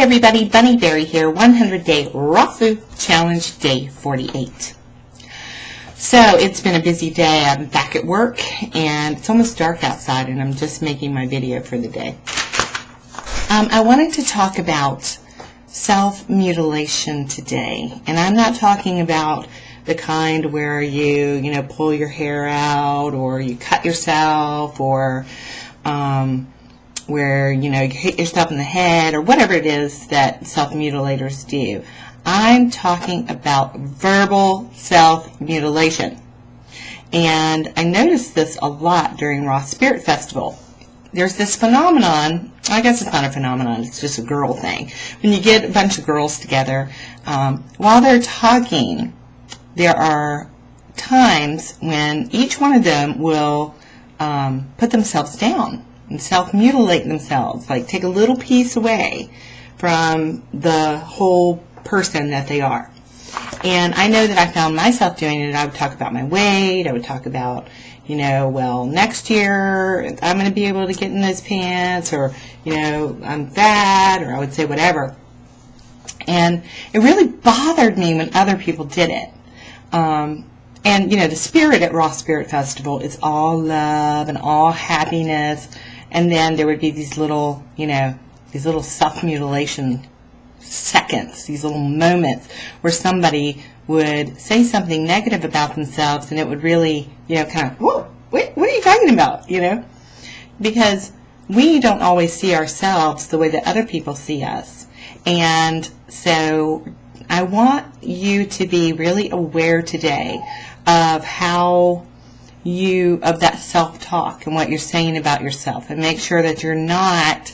everybody, Bunny Berry here, 100-day raw food challenge, day 48. So it's been a busy day. I'm back at work and it's almost dark outside and I'm just making my video for the day. I wanted to talk about self-mutilation today, and I'm not talking about the kind where you pull your hair out or you cut yourself or where you hit yourself in the head or whatever it is that self-mutilators do. I'm talking about verbal self-mutilation. And I noticed this a lot during Raw Spirit Festival. There's this phenomenon, I guess it's not a phenomenon, it's just a girl thing. When you get a bunch of girls together, while they're talking, there are times when each one of them will put themselves down and self-mutilate themselves, like take a little piece away from the whole person that they are. And I know that I found myself doing it. I would talk about my weight. I would talk about, well, next year I'm going to be able to get in those pants, or, I'm fat, or I would say whatever. And it really bothered me when other people did it. And, the spirit at Raw Spirit Festival is all love and all happiness. And then there would be these little, these little self-mutilation seconds, these little moments where somebody would say something negative about themselves, and it would really, kind of, whoa, what are you talking about, Because we don't always see ourselves the way that other people see us. And so I want you to be really aware today of how of that self-talk and what you're saying about yourself, and make sure that you're not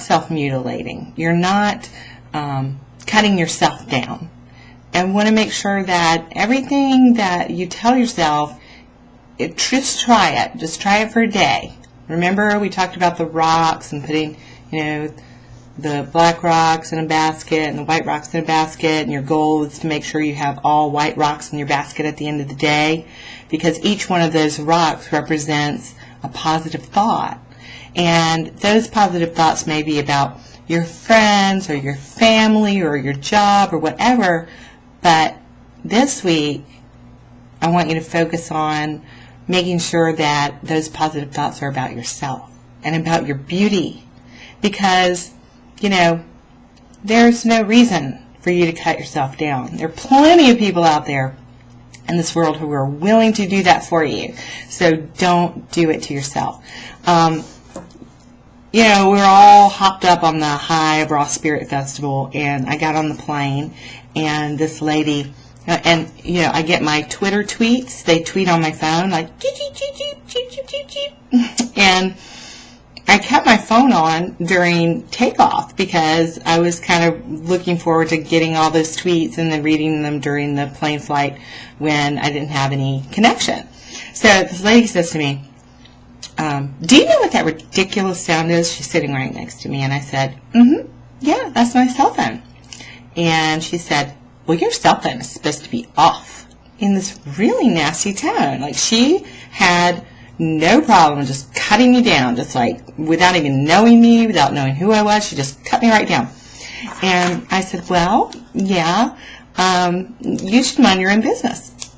self-mutilating. You're not cutting yourself down. And want to make sure that everything that you tell yourself, just try it. Just try it for a day. Remember, we talked about the rocks and putting, the black rocks in a basket and the white rocks in a basket, and your goal is to make sure you have all white rocks in your basket at the end of the day, because each one of those rocks represents a positive thought. And those positive thoughts may be about your friends or your family or your job or whatever, but this week I want you to focus on making sure that those positive thoughts are about yourself and about your beauty, because there's no reason for you to cut yourself down. There are plenty of people out there in this world who are willing to do that for you. So don't do it to yourself. We're all hopped up on the high of Raw Spirit Festival, and I got on the plane, and this lady, and I get my Twitter tweets. They tweet on my phone like cheep, cheep, cheep, cheep, cheep, cheep, cheep, cheep. And I kept my phone on during takeoff because I was kind of looking forward to getting all those tweets and then reading them during the plane flight when I didn't have any connection. So this lady says to me, do you know what that ridiculous sound is? She's sitting right next to me, and I said, yeah, that's my cell phone. And she said, well, your cell phone is supposed to be off, in this really nasty tone. Like she had no problem just cutting me down, just like without even knowing me, without knowing who I was. She just cut me right down. And I said, well, yeah, you should mind your own business.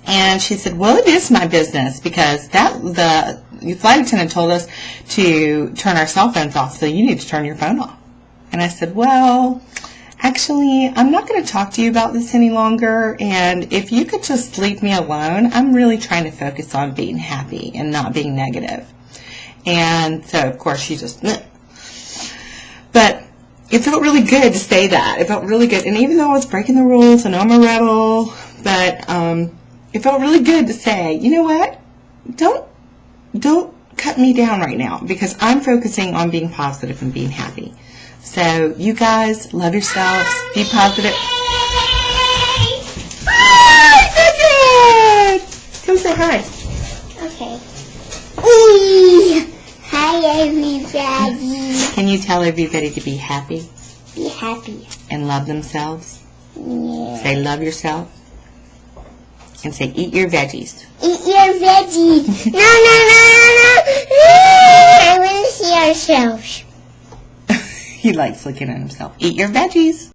And she said, well, it is my business, because the flight attendant told us to turn our cell phones off, so you need to turn your phone off. And I said, well, actually, I'm not going to talk to you about this any longer, and if you could just leave me alone, I'm really trying to focus on being happy and not being negative. And so, of course, she just, but it felt really good to say that. It felt really good. And even though I was breaking the rules, I know I'm a rebel, but it felt really good to say, you know what, don't cut me down right now, because I'm focusing on being positive and being happy. So you guys, love yourselves, be positive. Hi, Cedric! Come say hi. Okay. Hi, everybody. Can you tell everybody to be happy? Be happy. And love themselves? Yeah. Say love yourself. And say eat your veggies. Eat your veggies. No. I want to see ourselves. He likes looking at himself. Eat your veggies.